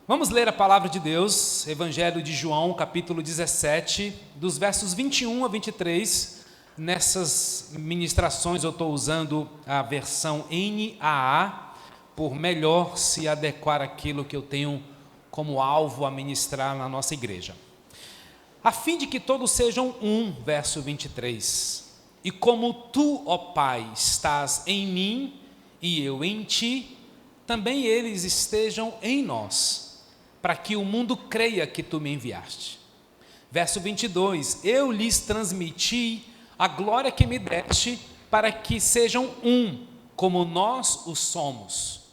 Vamos ler a palavra de Deus, Evangelho de João, capítulo 17, dos versos 21 a 23. Nessas ministrações eu estou usando a versão NAA, por melhor se adequar àquilo que eu tenho como alvo a ministrar na nossa igreja. A fim de que todos sejam um, verso 23. E como tu, ó Pai, estás em mim e eu em ti, também eles estejam em nós, para que o mundo creia que tu me enviaste. Verso 22, eu lhes transmiti a glória que me deste, para que sejam um, como nós o somos,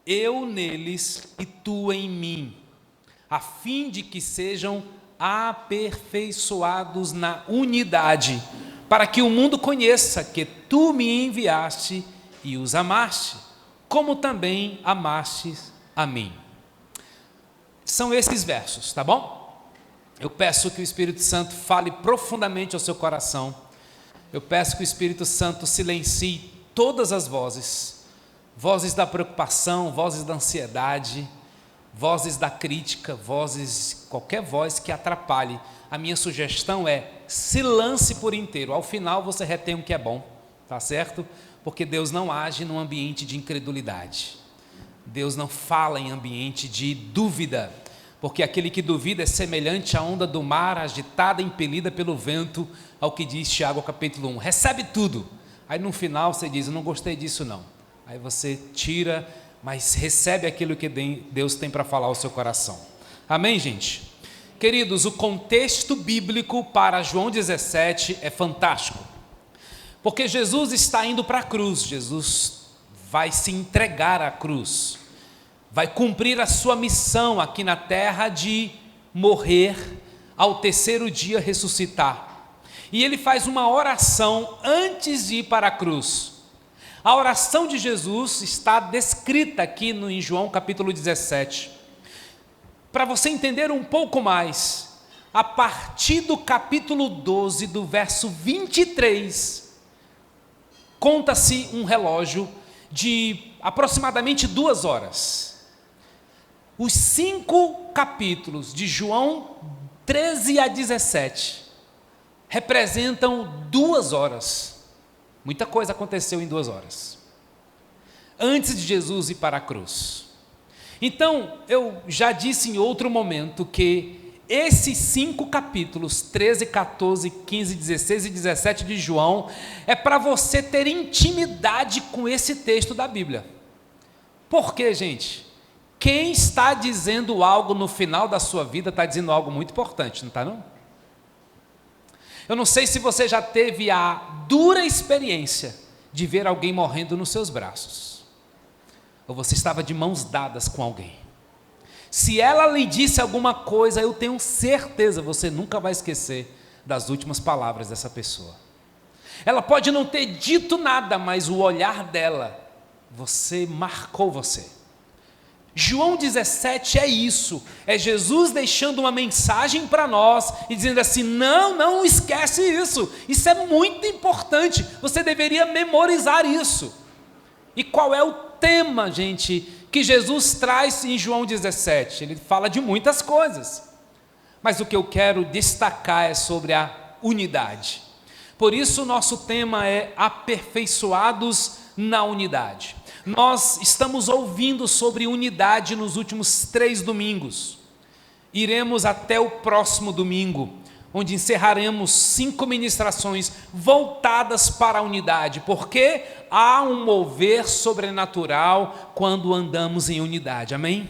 eu neles e tu em mim, a fim de que sejam aperfeiçoados na unidade, para que o mundo conheça que tu me enviaste e os amaste, como também amastes a mim. São esses versos, tá bom? Eu peço que o Espírito Santo fale profundamente ao seu coração. Eu peço que o Espírito Santo silencie todas as vozes, vozes da preocupação, vozes da ansiedade, vozes da crítica, qualquer voz que atrapalhe. A minha sugestão é, se lance por inteiro, ao final você retém o que é bom, tá certo? Porque Deus não age num ambiente de incredulidade. Deus não fala em ambiente de dúvida, porque aquele que duvida é semelhante à onda do mar, agitada e impelida pelo vento, ao que diz Tiago capítulo 1, recebe tudo, aí no final você diz, eu não gostei disso não, aí você tira, mas recebe aquilo que Deus tem para falar ao seu coração, amém gente? Queridos, o contexto bíblico para João 17 é fantástico, porque Jesus está indo para a cruz, Jesus vai se entregar à cruz, vai cumprir a sua missão aqui na terra de morrer, ao terceiro dia ressuscitar. E ele faz uma oração antes de ir para a cruz. A oração de Jesus está descrita aqui em João capítulo 17. Para você entender um pouco mais, a partir do capítulo 12, do verso 23, conta-se um relógio de aproximadamente 2 horas. Os 5 capítulos de João 13 a 17 representam 2 horas. Muita coisa aconteceu em 2 horas, antes de Jesus ir para a cruz. Então, eu já disse em outro momento que esses 5 capítulos, 13, 14, 15, 16 e 17 de João, é para você ter intimidade com esse texto da Bíblia. Por quê, gente? Quem está dizendo algo no final da sua vida está dizendo algo muito importante, não está não? Eu não sei se você já teve a dura experiência de ver alguém morrendo nos seus braços, ou você estava de mãos dadas com alguém. Se ela lhe disse alguma coisa, eu tenho certeza, você nunca vai esquecer das últimas palavras dessa pessoa. Ela pode não ter dito nada, mas o olhar dela, marcou você. João 17 é isso, é Jesus deixando uma mensagem para nós e dizendo assim, não esquece isso é muito importante, você deveria memorizar isso. E qual é o tema, gente, que Jesus traz em João 17? Ele fala de muitas coisas, mas o que eu quero destacar é sobre a unidade. Por isso o nosso tema é aperfeiçoados na unidade. Nós estamos ouvindo sobre unidade nos últimos 3 domingos. Iremos até o próximo domingo, onde encerraremos 5 ministrações voltadas para a unidade, porque há um mover sobrenatural quando andamos em unidade, amém?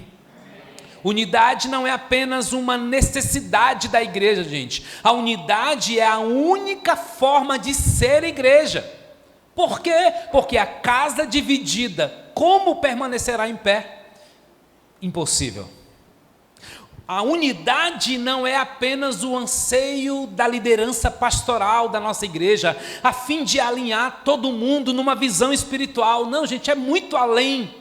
Unidade não é apenas uma necessidade da igreja, gente. A unidade é a única forma de ser igreja. Por quê? Porque a casa dividida, como permanecerá em pé? Impossível. A unidade não é apenas o anseio da liderança pastoral da nossa igreja, a fim de alinhar todo mundo numa visão espiritual. Não, gente, é muito além.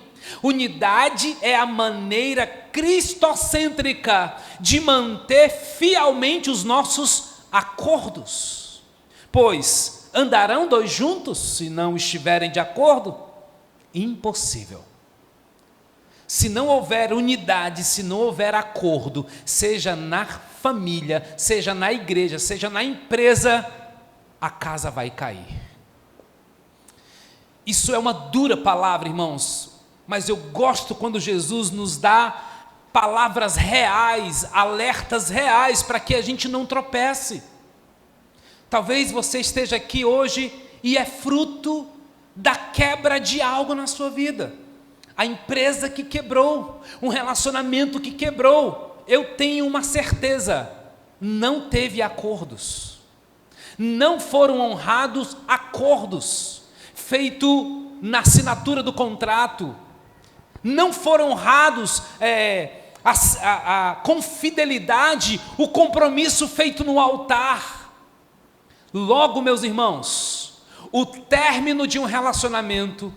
Unidade é a maneira cristocêntrica de manter fielmente os nossos acordos. Pois andarão 2 juntos se não estiverem de acordo? Impossível. Se não houver unidade, se não houver acordo, seja na família, seja na igreja, seja na empresa, a casa vai cair. Isso é uma dura palavra, irmãos, mas eu gosto quando Jesus nos dá palavras reais, alertas reais, para que a gente não tropece. Talvez você esteja aqui hoje e é fruto da quebra de algo na sua vida. A empresa que quebrou, um relacionamento que quebrou. Eu tenho uma certeza, não teve acordos. Não foram honrados acordos feito na assinatura do contrato. Não foram honrados com fidelidade o compromisso feito no altar. Logo, meus irmãos, o término de um relacionamento,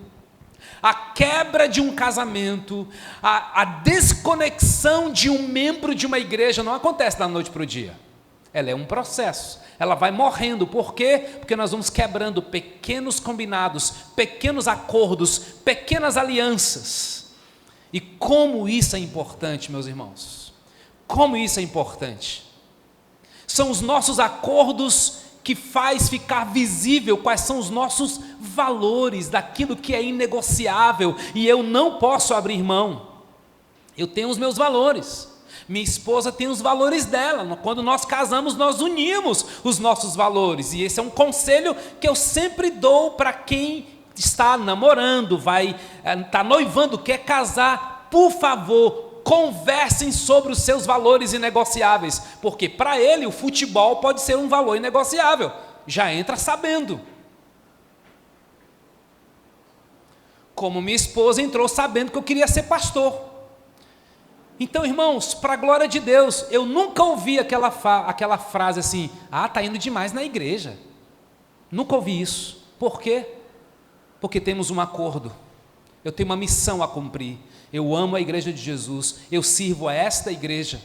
a quebra de um casamento, a desconexão de um membro de uma igreja não acontece da noite para o dia. Ela é um processo, ela vai morrendo. Por quê? Porque nós vamos quebrando pequenos combinados, pequenos acordos, pequenas alianças. E como isso é importante, meus irmãos, como isso é importante. São os nossos acordos que faz ficar visível quais são os nossos valores, daquilo que é inegociável, e eu não posso abrir mão. Eu tenho os meus valores, minha esposa tem os valores dela. Quando nós casamos, nós unimos os nossos valores, e esse é um conselho que eu sempre dou para quem está namorando, está noivando, quer casar. Por favor, conversem sobre os seus valores inegociáveis, porque para ele o futebol pode ser um valor inegociável. Já entra sabendo. Como minha esposa entrou sabendo que eu queria ser pastor. Então, irmãos, para a glória de Deus, eu nunca ouvi aquela frase assim: está indo demais na igreja. Nunca ouvi isso. Por quê? Porque temos um acordo. Eu tenho uma missão a cumprir. Eu amo a igreja de Jesus, eu sirvo a esta igreja,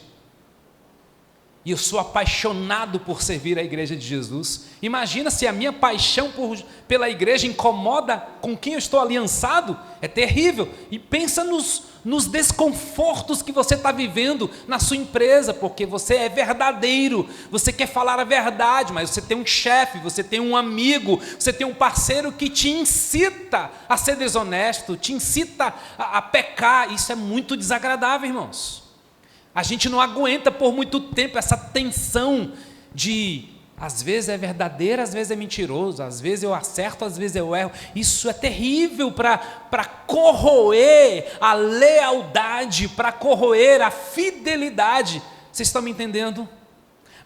e eu sou apaixonado por servir a igreja de Jesus. Imagina se a minha paixão pela igreja incomoda com quem eu estou aliançado. É terrível. E pensa nos desconfortos que você está vivendo na sua empresa, porque você é verdadeiro, você quer falar a verdade, mas você tem um chefe, você tem um amigo, você tem um parceiro que te incita a ser desonesto, te incita a pecar. Isso é muito desagradável, irmãos. A gente não aguenta por muito tempo essa tensão de, às vezes é verdadeiro, às vezes é mentiroso, às vezes eu acerto, às vezes eu erro. Isso é terrível para corroer a lealdade, para corroer a fidelidade. Vocês estão me entendendo?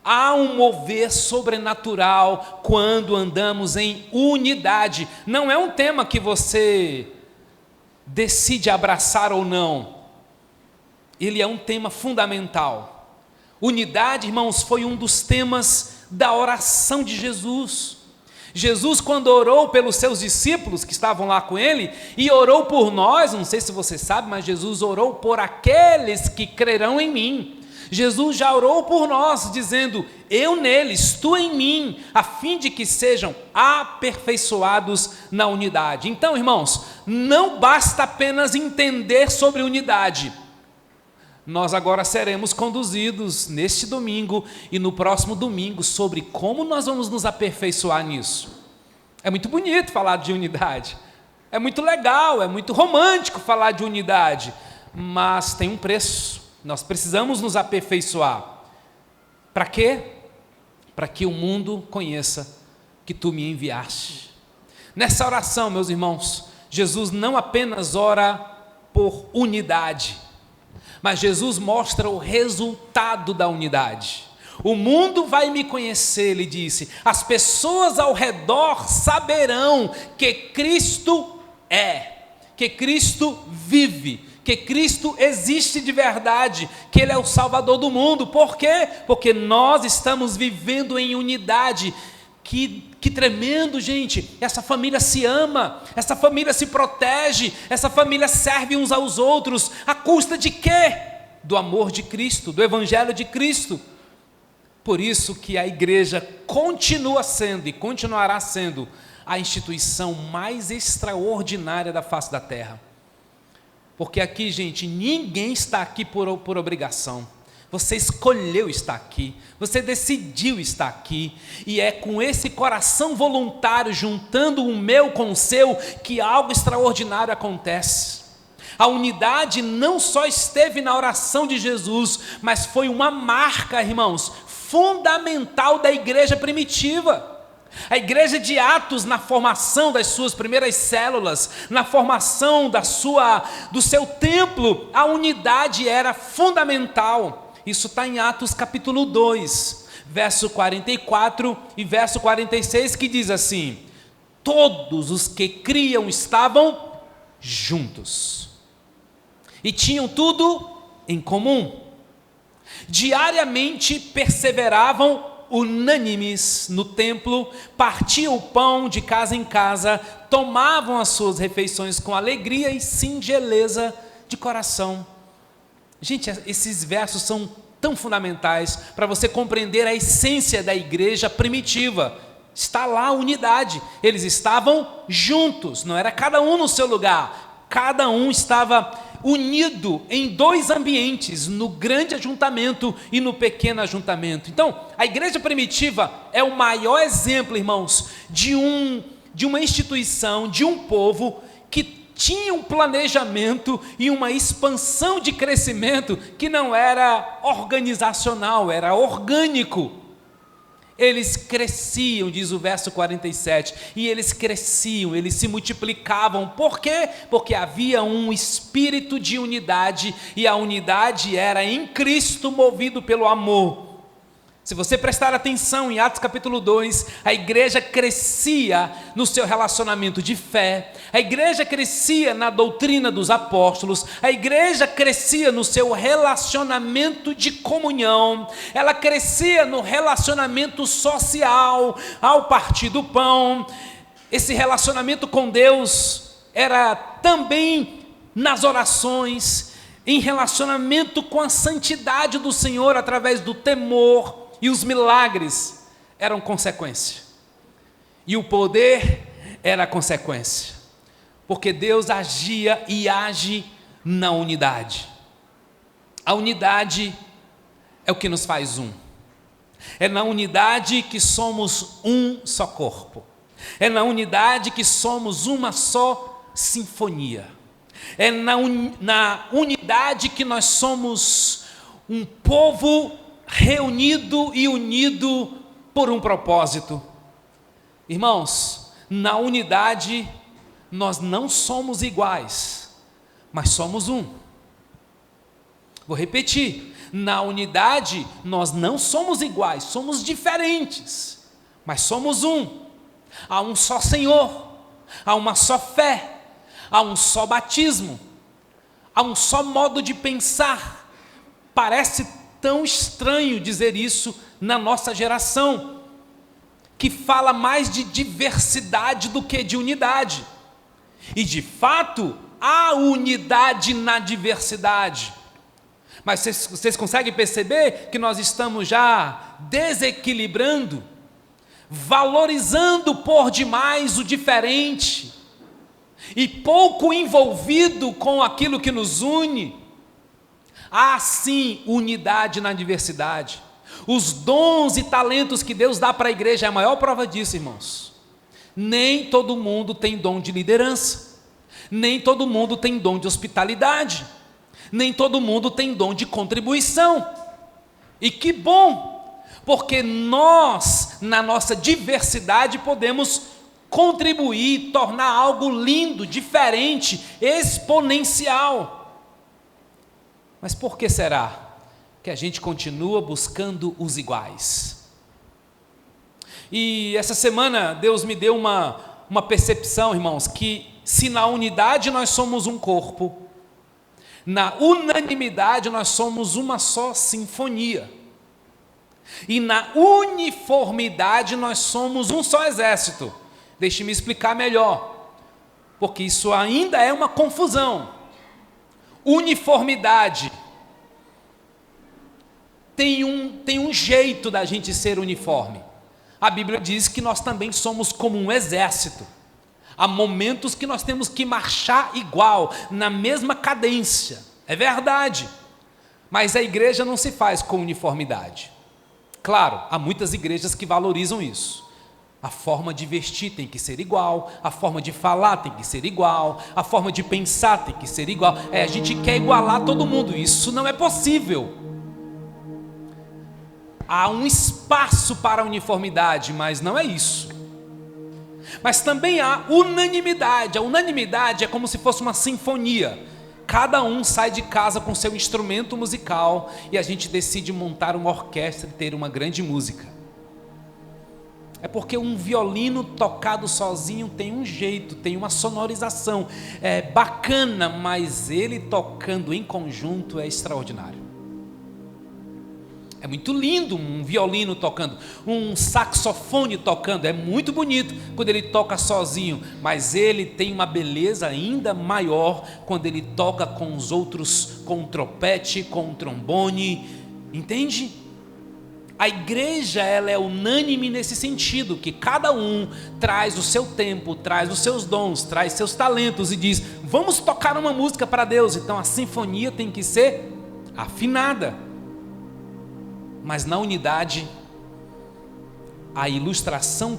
Há um mover sobrenatural quando andamos em unidade. Não é um tema que você decide abraçar ou não. Ele é um tema fundamental. Unidade, irmãos, foi um dos temas da oração de Jesus. Jesus, quando orou pelos seus discípulos que estavam lá com ele, e orou por nós, não sei se você sabe, mas Jesus orou por aqueles que crerão em mim. Jesus já orou por nós, dizendo: eu neles, tu em mim, a fim de que sejam aperfeiçoados na unidade. Então, irmãos, não basta apenas entender sobre unidade. Nós agora seremos conduzidos neste domingo e no próximo domingo sobre como nós vamos nos aperfeiçoar nisso. É muito bonito falar de unidade, é muito legal, é muito romântico falar de unidade, mas tem um preço. Nós precisamos nos aperfeiçoar. Para quê? Para que o mundo conheça que tu me enviaste. Nessa oração, meus irmãos, Jesus não apenas ora por unidade, mas Jesus mostra o resultado da unidade. O mundo vai me conhecer, ele disse, as pessoas ao redor saberão que Cristo que Cristo vive, que Cristo existe de verdade, que Ele é o Salvador do mundo. Por quê? Porque nós estamos vivendo em unidade. Que tremendo, gente. Essa família se ama, essa família se protege, essa família serve uns aos outros. À custa de quê? Do amor de Cristo, do Evangelho de Cristo. Por isso que a igreja continua sendo e continuará sendo a instituição mais extraordinária da face da terra. Porque aqui, gente, ninguém está aqui por obrigação. Você escolheu estar aqui, você decidiu estar aqui, e é com esse coração voluntário, juntando o meu com o seu, que algo extraordinário acontece. A unidade não só esteve na oração de Jesus, mas foi uma marca, irmãos, fundamental da igreja primitiva. A igreja de Atos, na formação das suas primeiras células, na formação do seu templo, a unidade era fundamental. Isso está em Atos capítulo 2, verso 44 e verso 46, que diz assim: todos os que criam estavam juntos e tinham tudo em comum. Diariamente perseveravam unânimes no templo, partiam o pão de casa em casa, tomavam as suas refeições com alegria e singeleza de coração. Gente, esses versos são tão fundamentais para você compreender a essência da igreja primitiva. Está lá a unidade, eles estavam juntos, não era cada um no seu lugar, cada um estava unido em dois ambientes, no grande ajuntamento e no pequeno ajuntamento. Então, a igreja primitiva é o maior exemplo, irmãos, de uma instituição, de um povo que tinha um planejamento e uma expansão de crescimento que não era organizacional, era orgânico. Eles cresciam, diz o verso 47, e eles cresciam, eles se multiplicavam. Por quê? Porque havia um espírito de unidade, e a unidade era em Cristo, movido pelo amor. Se você prestar atenção em Atos capítulo 2, a igreja crescia no seu relacionamento de fé, a igreja crescia na doutrina dos apóstolos, a igreja crescia no seu relacionamento de comunhão, ela crescia no relacionamento social, ao partir do pão. Esse relacionamento com Deus era também nas orações, em relacionamento com a santidade do Senhor através do temor. E os milagres eram consequência, e o poder era consequência, porque Deus agia e age na unidade. A unidade é o que nos faz um, é na unidade que somos um só corpo, é na unidade que somos uma só sinfonia, é na unidade que nós somos um povo reunido e unido por um propósito. Irmãos, na unidade nós não somos iguais, mas somos um. Vou repetir, na unidade nós não somos iguais, somos diferentes, mas somos um. Há um só Senhor, há uma só fé, há um só batismo, há um só modo de pensar. Parece tão estranho dizer isso na nossa geração, que fala mais de diversidade do que de unidade. E de fato, há unidade na diversidade. Mas vocês conseguem perceber que nós estamos já desequilibrando, valorizando por demais o diferente, e pouco envolvido com aquilo que nos une. Há sim unidade na diversidade. Os dons e talentos que Deus dá para a igreja é a maior prova disso, irmãos. Nem todo mundo tem dom de liderança, nem todo mundo tem dom de hospitalidade, nem todo mundo tem dom de contribuição. E que bom, porque nós, na nossa diversidade, podemos contribuir, tornar algo lindo, diferente, exponencial. Mas por que será que a gente continua buscando os iguais? E essa semana Deus me deu uma percepção, irmãos, que se na unidade nós somos um corpo, na unanimidade nós somos uma só sinfonia, e na uniformidade nós somos um só exército. Deixe-me explicar melhor, porque isso ainda é uma confusão. Uniformidade tem um jeito da gente ser uniforme. A Bíblia diz que nós também somos como um exército. Há momentos que nós temos que marchar igual, na mesma cadência. É verdade. Mas a igreja não se faz com uniformidade. Claro, há muitas igrejas que valorizam isso. A forma de vestir tem que ser igual, a forma de falar tem que ser igual, a forma de pensar tem que ser igual. A gente quer igualar todo mundo, isso não é possível. Há um espaço para a uniformidade, mas não é isso. Mas também há unanimidade. A unanimidade é como se fosse uma sinfonia. Cada um sai de casa com seu instrumento musical e a gente decide montar uma orquestra e ter uma grande música. É porque um violino tocado sozinho tem um jeito, tem uma sonorização bacana, mas ele tocando em conjunto é extraordinário. É muito lindo um violino tocando, um saxofone tocando, é muito bonito quando ele toca sozinho, mas ele tem uma beleza ainda maior quando ele toca com os outros, com o trompete, com o trombone, entende? A igreja, ela é unânime nesse sentido, que cada um traz o seu tempo, traz os seus dons, traz seus talentos e diz, vamos tocar uma música para Deus. Então a sinfonia tem que ser afinada. Mas na unidade, a ilustração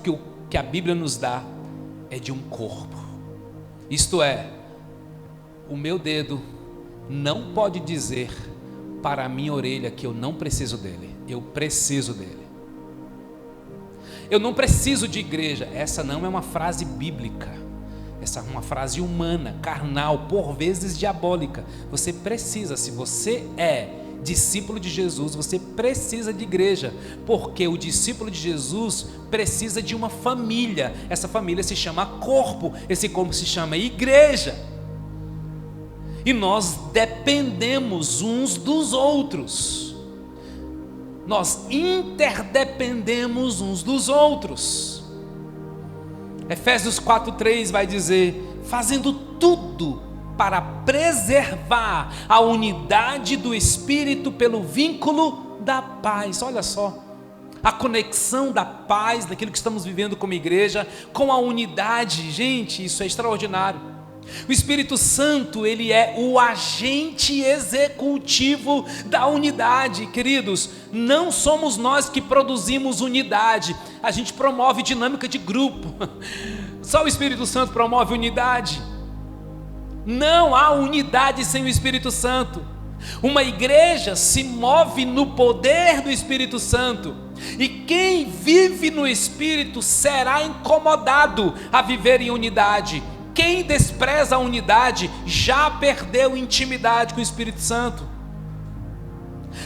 que a Bíblia nos dá é de um corpo. Isto é, o meu dedo não pode dizer para a minha orelha que eu não preciso dele. Eu preciso dele. Eu não preciso de igreja. Essa não é uma frase bíblica. Essa é uma frase humana, carnal, por vezes diabólica. Você precisa, se você é discípulo de Jesus, você precisa de igreja, porque o discípulo de Jesus precisa de uma família. Essa família se chama corpo, esse corpo se chama igreja. E nós dependemos uns dos outros. Nós interdependemos uns dos outros. Efésios 4:3 vai dizer, fazendo tudo para preservar a unidade do Espírito pelo vínculo da paz. Olha só, a conexão da paz, daquilo que estamos vivendo como igreja, com a unidade. Gente, isso é extraordinário. O Espírito Santo, ele é o agente executivo da unidade, queridos. Não somos nós que produzimos unidade, a gente promove dinâmica de grupo. Só o Espírito Santo promove unidade. Não há unidade sem o Espírito Santo. Uma igreja se move no poder do Espírito Santo, e quem vive no Espírito será incomodado a viver em unidade. Quem despreza a unidade já perdeu intimidade com o Espírito Santo.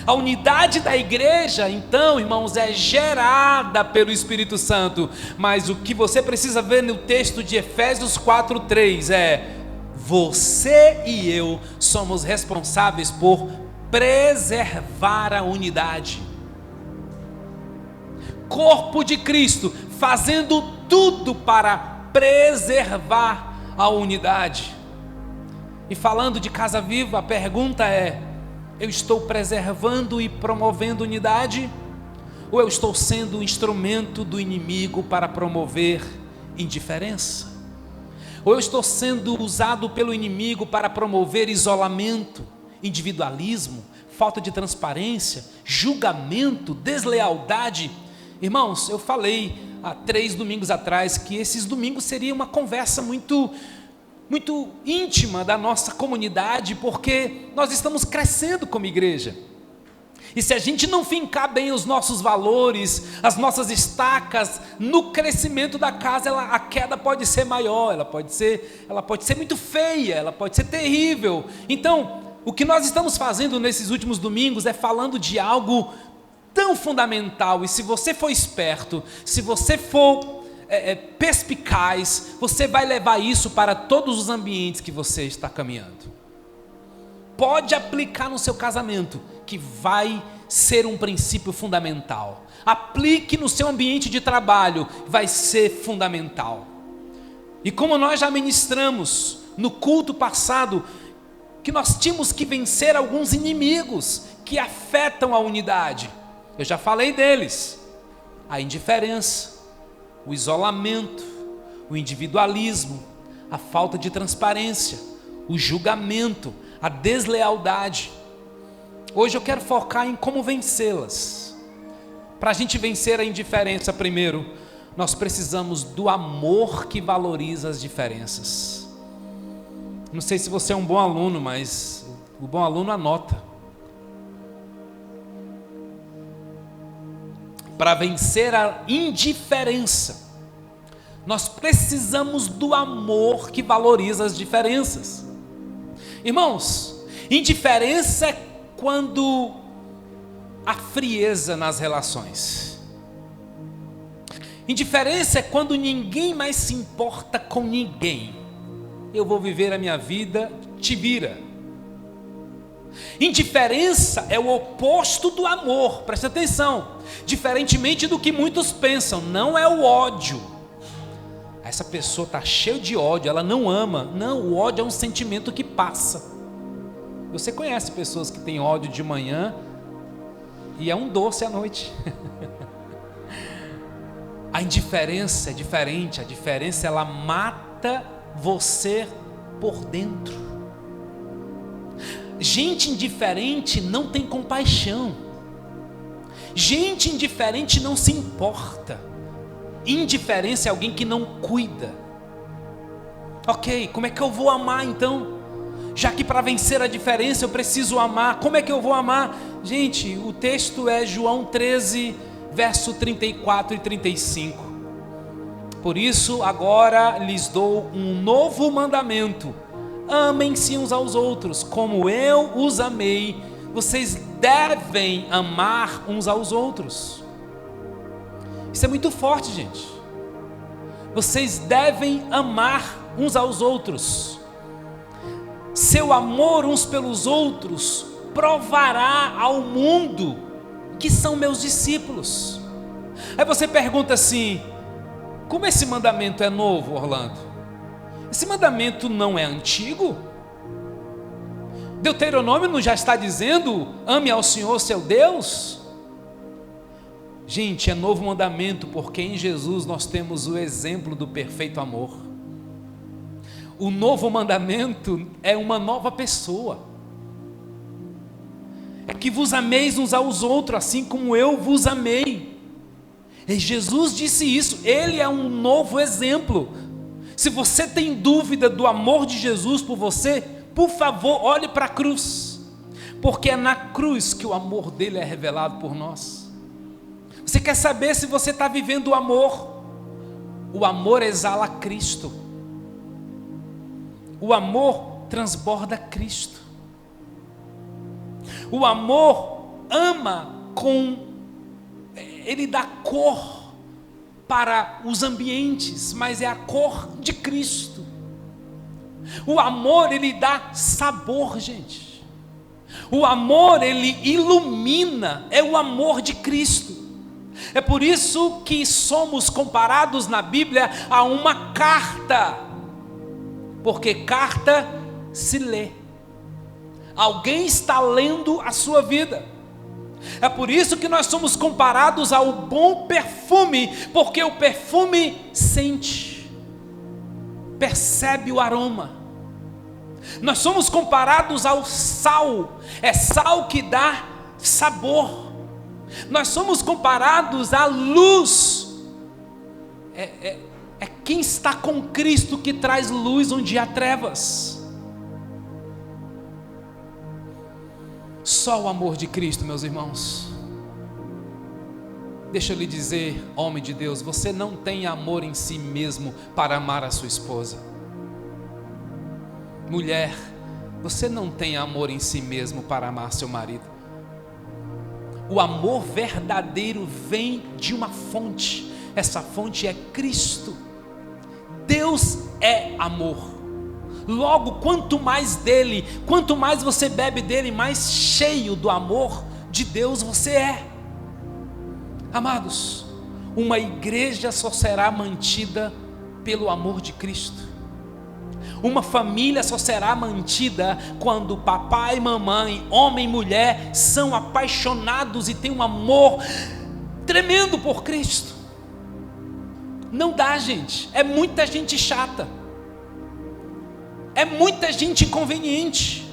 A unidade da igreja, então, irmãos, é gerada pelo Espírito Santo. Mas o que você precisa ver no texto de Efésios 4:3 é: você e eu somos responsáveis por preservar a unidade. Corpo de Cristo, fazendo tudo para preservar a unidade. E falando de Casa Viva, a pergunta é: eu estou preservando e promovendo unidade? Ou eu estou sendo um instrumento do inimigo para promover indiferença? Ou eu estou sendo usado pelo inimigo para promover isolamento, individualismo, falta de transparência, julgamento, deslealdade? Irmãos, eu falei há 3 domingos atrás que esses domingos seria uma conversa muito íntima da nossa comunidade, porque nós estamos crescendo como igreja. E se a gente não fincar bem os nossos valores, as nossas estacas no crescimento da casa, a queda pode ser maior, ela pode ser muito feia, ela pode ser terrível. Então, o que nós estamos fazendo nesses últimos domingos é falando de algo tão fundamental. E se você for esperto, se você for perspicaz, você vai levar isso para todos os ambientes que você está caminhando. Pode aplicar no seu casamento, que vai ser um princípio fundamental. Aplique no seu ambiente de trabalho, vai ser fundamental. E como nós já ministramos no culto passado, que nós tínhamos que vencer alguns inimigos que afetam a unidade. Eu já falei deles: a indiferença, o isolamento, o individualismo, a falta de transparência, o julgamento, a deslealdade. Hoje eu quero focar em como vencê-las. Para a gente vencer a indiferença, primeiro, nós precisamos do amor que valoriza as diferenças. Não sei se você é um bom aluno, mas o bom aluno anota. Para vencer a indiferença, nós precisamos do amor que valoriza as diferenças. Irmãos, indiferença é quando há frieza nas relações. Indiferença é quando ninguém mais se importa com ninguém. Eu vou viver a minha vida, te vira. Indiferença é o oposto do amor, presta atenção. Diferentemente do que muitos pensam, não é o ódio. Essa pessoa está cheia de ódio, ela não ama. Não, o ódio é um sentimento que passa. Você conhece pessoas que têm ódio de manhã e é um doce à noite. A indiferença é diferente. A diferença, ela mata você por dentro. Gente indiferente não tem compaixão. Gente indiferente não se importa. Indiferença é alguém que não cuida. Ok, como é que eu vou amar então? Já que para vencer a diferença eu preciso amar, como é que eu vou amar? Gente, o texto é João 13, verso 34 e 35. Por isso agora lhes dou um novo mandamento: amem-se uns aos outros, como eu os amei. Vocês devem amar uns aos outros. Isso é muito forte, gente. Vocês devem amar uns aos outros. Seu amor uns pelos outros provará ao mundo que são meus discípulos. Aí você pergunta assim: como esse mandamento é novo, Orlando? Esse mandamento não é antigo? Deuteronômio não já está dizendo: ame ao Senhor seu Deus? Gente, é novo mandamento, porque em Jesus nós temos o exemplo do perfeito amor. O novo mandamento é uma nova pessoa. É que vos ameis uns aos outros, assim como eu vos amei. E Jesus disse isso, ele é um novo exemplo. Se você tem dúvida do amor de Jesus por você, por favor, olhe para a cruz, porque é na cruz que o amor dele é revelado por nós. Você quer saber se você está vivendo o amor? O amor exala Cristo. O amor transborda Cristo. O amor ama ele dá cor para os ambientes, mas é a cor de Cristo. O amor, ele dá sabor, gente. O amor, ele ilumina, é o amor de Cristo. É por isso que somos comparados na Bíblia a uma carta, porque carta se lê. Alguém está lendo a sua vida. É por isso que nós somos comparados ao bom perfume, porque o perfume sente, percebe o aroma. Nós somos comparados ao sal, é sal que dá sabor. Nós somos comparados à luz, é quem está com Cristo que traz luz onde há trevas. Só o amor de Cristo, meus irmãos. Deixa eu lhe dizer, homem de Deus, você não tem amor em si mesmo para amar a sua esposa. Mulher, você não tem amor em si mesmo para amar seu marido. O amor verdadeiro vem de uma fonte. Essa fonte é Cristo. Deus é amor. Logo, quanto mais dele, quanto mais você bebe dele, mais cheio do amor de Deus você é. Amados, uma igreja só será mantida pelo amor de Cristo. Uma família só será mantida quando papai, mamãe, homem e mulher são apaixonados e têm um amor tremendo por Cristo. Não dá, gente. É muita gente chata. É muita gente inconveniente.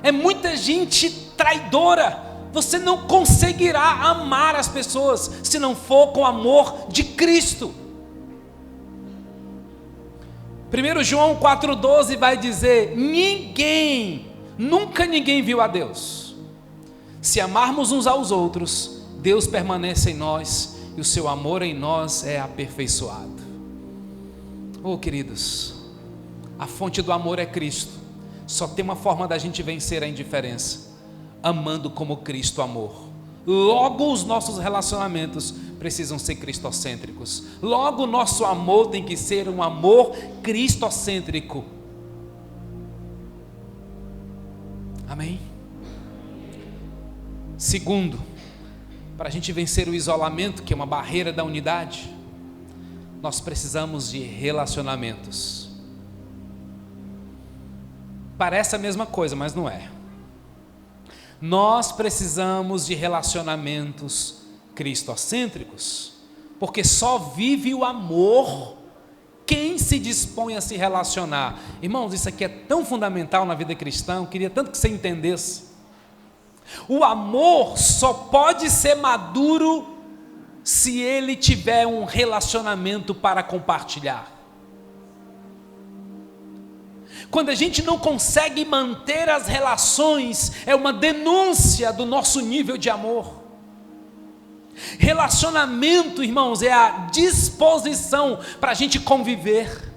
É muita gente traidora. Você não conseguirá amar as pessoas se não for com o amor de Cristo. 1 João 4,12 vai dizer: nunca ninguém viu a Deus. Se amarmos uns aos outros, Deus permanece em nós e o seu amor em nós é aperfeiçoado. Oh, queridos, a fonte do amor é Cristo. Só tem uma forma da gente vencer a indiferença: amando como Cristo amou. Logo os nossos relacionamentos precisam ser cristocêntricos. Logo o nosso amor tem que ser um amor cristocêntrico. Amém? Segundo, para a gente vencer o isolamento, que é uma barreira da unidade, nós precisamos de relacionamentos. Parece a mesma coisa, mas não é. Nós precisamos de relacionamentos cristocêntricos, porque só vive o amor quem se dispõe a se relacionar. Irmãos, isso aqui é tão fundamental na vida cristã, eu queria tanto que você entendesse. O amor só pode ser maduro se ele tiver um relacionamento para compartilhar. Quando a gente não consegue manter as relações, é uma denúncia do nosso nível de amor. Relacionamento, irmãos, é a disposição para a gente conviver.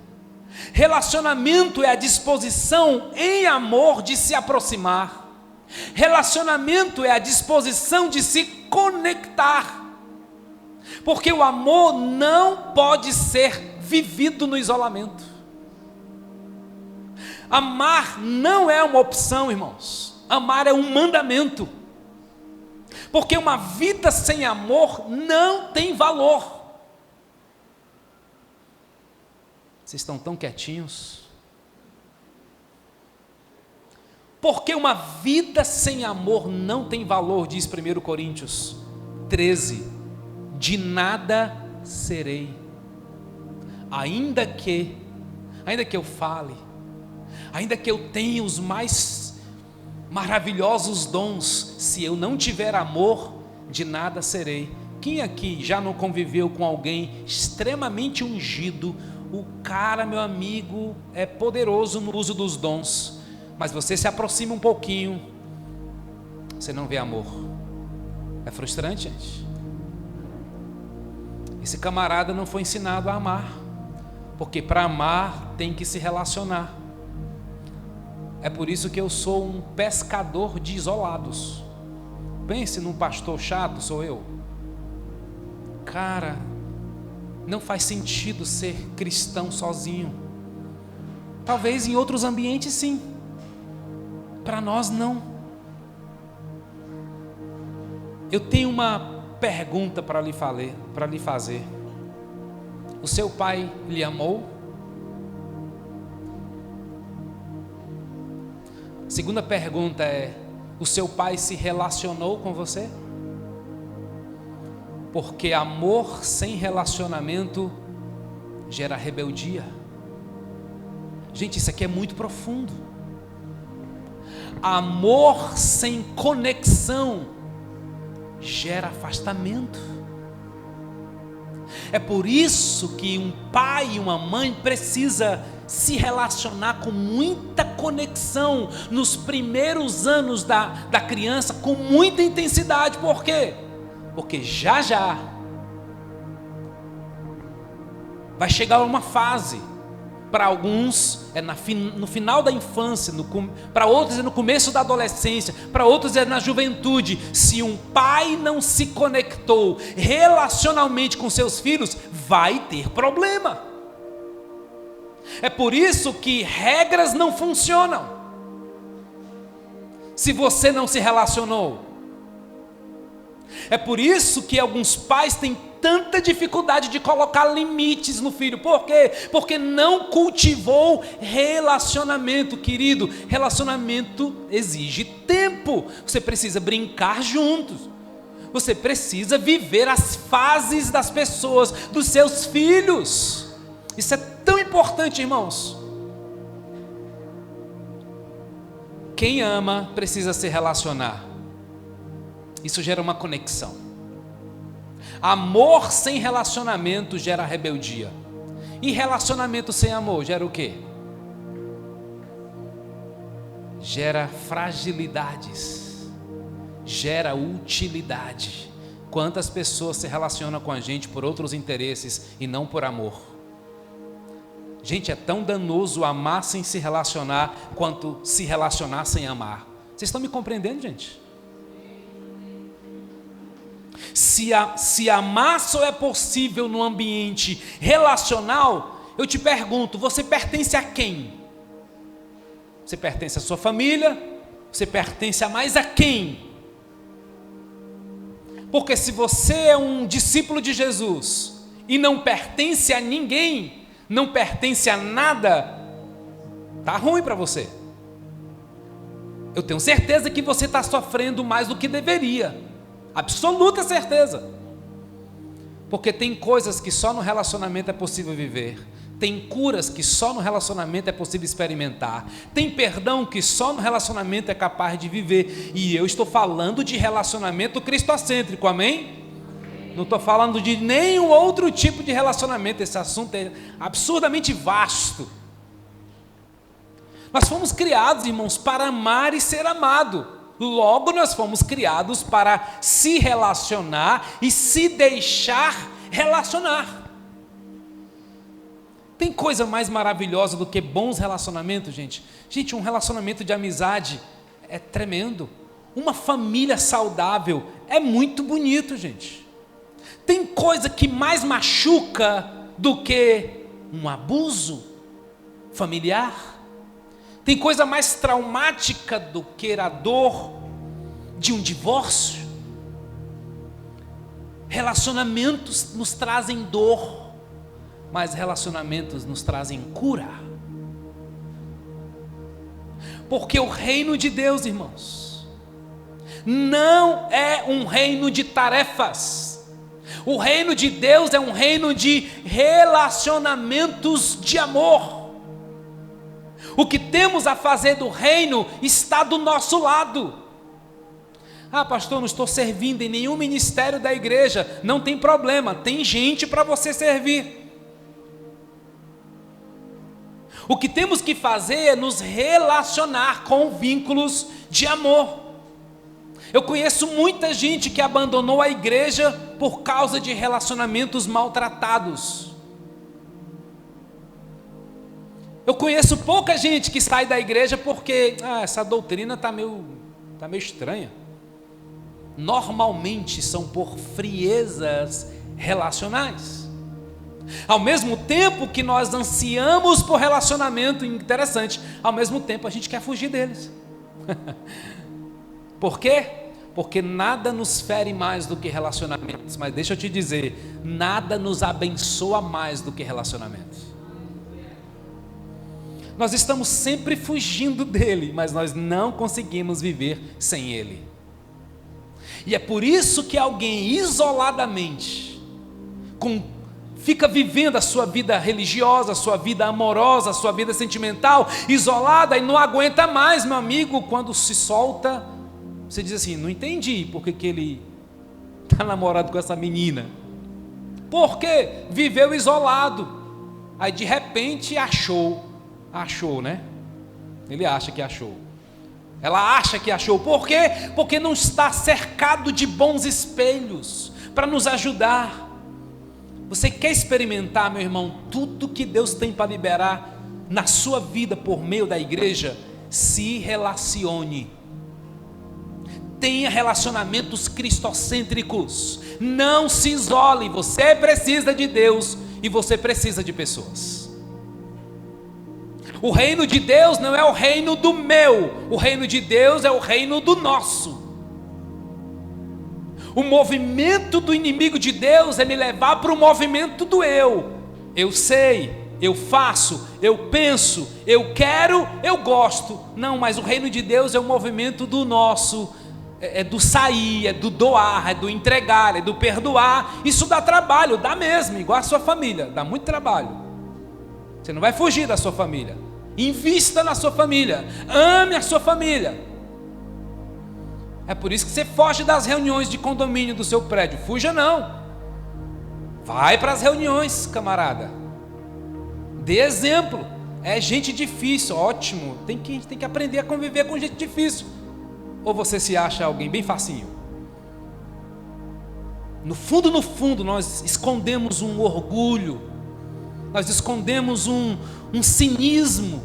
Relacionamento é a disposição em amor de se aproximar. Relacionamento é a disposição de se conectar. Porque o amor não pode ser vivido no isolamento. Amar não é uma opção, irmãos. Amar é um mandamento. Porque uma vida sem amor não tem valor. Vocês estão tão quietinhos. Porque uma vida sem amor não tem valor, diz 1 Coríntios 13. De nada serei. Ainda que eu fale, ainda que eu tenha os mais maravilhosos dons, se eu não tiver amor, de nada serei. Quem aqui já não conviveu com alguém extremamente ungido? O cara, meu amigo, é poderoso no uso dos dons, mas você se aproxima um pouquinho, você não vê amor. É frustrante, gente. Esse camarada não foi ensinado a amar, porque para amar tem que se relacionar. É por isso que eu sou um pescador de isolados. Pense num pastor chato, sou eu. Cara, não faz sentido ser cristão sozinho. Talvez em outros ambientes sim, para nós não. Eu tenho uma pergunta para lhe fazer. O seu pai lhe amou? Segunda pergunta é: o seu pai se relacionou com você? Porque amor sem relacionamento gera rebeldia. Gente, isso aqui é muito profundo. Amor sem conexão gera afastamento. É por isso que um pai e uma mãe precisa se relacionar com muita conexão nos primeiros anos da criança, com muita intensidade. Por quê? Porque já vai chegar uma fase, para alguns é no final da infância, para outros é no começo da adolescência, para outros é na juventude. Se um pai não se conectou relacionalmente com seus filhos, vai ter problema. É por isso que regras não funcionam se você não se relacionou. É por isso que alguns pais têm tanta dificuldade de colocar limites no filho. Por quê? Porque não cultivou relacionamento, querido. Relacionamento exige tempo. Você precisa brincar juntos. Você precisa viver as fases das pessoas, dos seus filhos. Isso é tão importante, irmãos. Quem ama precisa se relacionar. Isso gera uma conexão. Amor sem relacionamento gera rebeldia. E relacionamento sem amor gera o quê? Gera fragilidades, gera utilidade. Quantas pessoas se relacionam com a gente por outros interesses e não por amor? Gente, é tão danoso amar sem se relacionar quanto se relacionar sem amar. Vocês estão me compreendendo, gente? Se amar só é possível no ambiente relacional, eu te pergunto, você pertence a quem? Você pertence à sua família? Você pertence a mais a quem? Porque se você é um discípulo de Jesus e não pertence a ninguém, não pertence a nada, tá ruim para você. Eu tenho certeza que você está sofrendo mais do que deveria, absoluta certeza, porque tem coisas que só no relacionamento é possível viver, tem curas que só no relacionamento é possível experimentar, tem perdão que só no relacionamento é capaz de viver, e eu estou falando de relacionamento cristocêntrico, amém? Não estou falando de nenhum outro tipo de relacionamento. Esse assunto é absurdamente vasto. Nós fomos criados, irmãos, para amar e ser amado. Logo nós fomos criados para se relacionar e se deixar relacionar. Tem coisa mais maravilhosa do que bons relacionamentos, gente? Gente, um relacionamento de amizade é tremendo. Uma família saudável é muito bonito, gente. Tem coisa que mais machuca do que um abuso familiar? Tem coisa mais traumática do que a dor de um divórcio? Relacionamentos nos trazem dor, mas relacionamentos nos trazem cura. Porque o reino de Deus, irmãos, não é um reino de tarefas. O reino de Deus é um reino de relacionamentos de amor. O que temos a fazer do reino está do nosso lado. Ah, pastor, não estou servindo em nenhum ministério da igreja. Não tem problema, tem gente para você servir. O que temos que fazer é nos relacionar com vínculos de amor. Eu conheço muita gente que abandonou a igreja por causa de relacionamentos maltratados. Eu conheço pouca gente que sai da igreja porque essa doutrina está meio estranha. Normalmente são por friezas relacionais. Ao mesmo tempo que nós ansiamos por relacionamento, interessante, ao mesmo tempo a gente quer fugir deles. Por quê? Porque nada nos fere mais do que relacionamentos. Mas deixa eu te dizer, nada nos abençoa mais do que relacionamentos. Nós estamos sempre fugindo dele, mas nós não conseguimos viver sem ele. E é por isso que alguém isoladamente fica vivendo a sua vida religiosa, a sua vida amorosa, a sua vida sentimental, isolada, e não aguenta mais, meu amigo, quando se solta. Você diz assim, não entendi porque que ele está namorado com essa menina. Por quê? Viveu isolado. Aí de repente achou, né? Ele acha que achou. Ela acha que achou. Por quê? Porque não está cercado de bons espelhos para nos ajudar. Você quer experimentar, meu irmão, tudo que Deus tem para liberar na sua vida por meio da igreja? Se relacione. Tenha relacionamentos cristocêntricos. Não se isole. Você precisa de Deus e você precisa de pessoas. O reino de Deus não é o reino do meu. O reino de Deus é o reino do nosso. O movimento do inimigo de Deus é me levar para o movimento do eu. Eu sei, eu faço, eu penso, eu quero, eu gosto. Não, mas o reino de Deus é o movimento do nosso. é do sair, é do doar, é do entregar, é do perdoar. Isso dá trabalho, dá mesmo, igual a sua família, dá muito trabalho. Você não vai fugir da sua família. Invista na sua família, ame a sua família. É por isso que você foge das reuniões de condomínio do seu prédio. Fuja não. Vai para as reuniões, camarada. Dê exemplo. É gente difícil, ótimo. A gente tem que aprender a conviver com gente difícil. Ou você se acha alguém bem facinho? No fundo, nós escondemos um orgulho. Nós escondemos um cinismo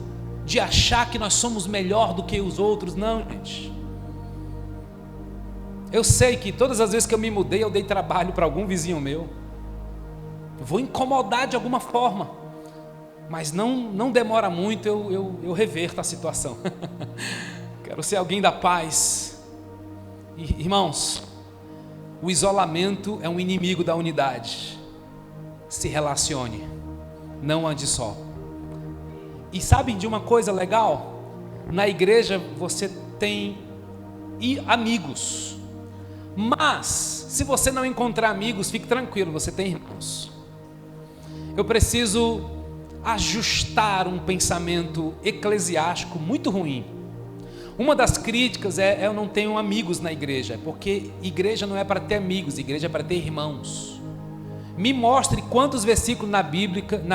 de achar que nós somos melhor do que os outros. Não, gente. Eu sei que todas as vezes que eu me mudei, eu dei trabalho para algum vizinho meu. Eu vou incomodar de alguma forma, mas não demora muito, eu reverto a situação. Quero ser alguém da paz. Irmãos, o isolamento é um inimigo da unidade. Se relacione, não ande só. E sabem de uma coisa legal? Na igreja você tem amigos, mas se você não encontrar amigos, fique tranquilo, você tem irmãos. Eu preciso ajustar um pensamento eclesiástico muito ruim. Uma das críticas é eu não tenho amigos na igreja, porque igreja não é para ter amigos, igreja é para ter irmãos. Me mostre quantos versículos na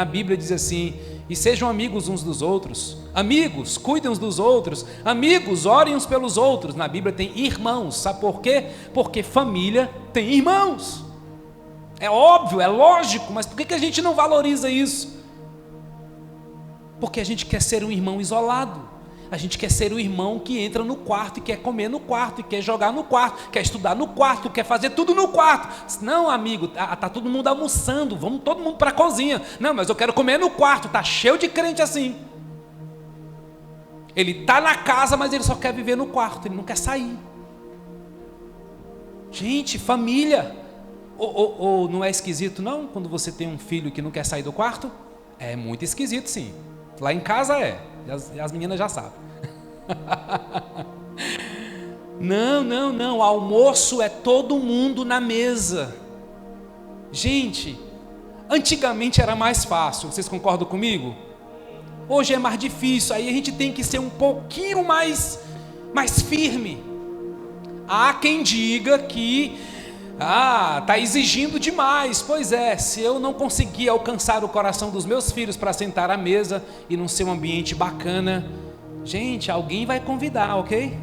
Bíblia diz assim: e sejam amigos uns dos outros. Amigos, cuidem uns dos outros. Amigos, orem uns pelos outros. Na Bíblia tem irmãos. Sabe por quê? Porque família tem irmãos. É óbvio, é lógico, mas por que a gente não valoriza isso? Porque a gente quer ser um irmão isolado. A gente quer ser o irmão que entra no quarto e quer comer no quarto, e quer jogar no quarto, quer estudar no quarto, quer fazer tudo no quarto. Não, amigo, tá todo mundo almoçando, vamos todo mundo para a cozinha. Não, mas eu quero comer no quarto, tá cheio de crente assim. Ele está na casa, mas ele só quer viver no quarto, ele não quer sair. Gente, família. Ou não é esquisito não, quando você tem um filho que não quer sair do quarto? É muito esquisito sim. Lá em casa é, e as meninas já sabem. Não, almoço é todo mundo na mesa. Gente, antigamente era mais fácil, vocês concordam comigo? Hoje é mais difícil, aí a gente tem que ser um pouquinho mais firme. Há quem diga que está exigindo demais. Pois é, se eu não conseguir alcançar o coração dos meus filhos para sentar à mesa e não ser um ambiente bacana, gente, alguém vai convidar, ok?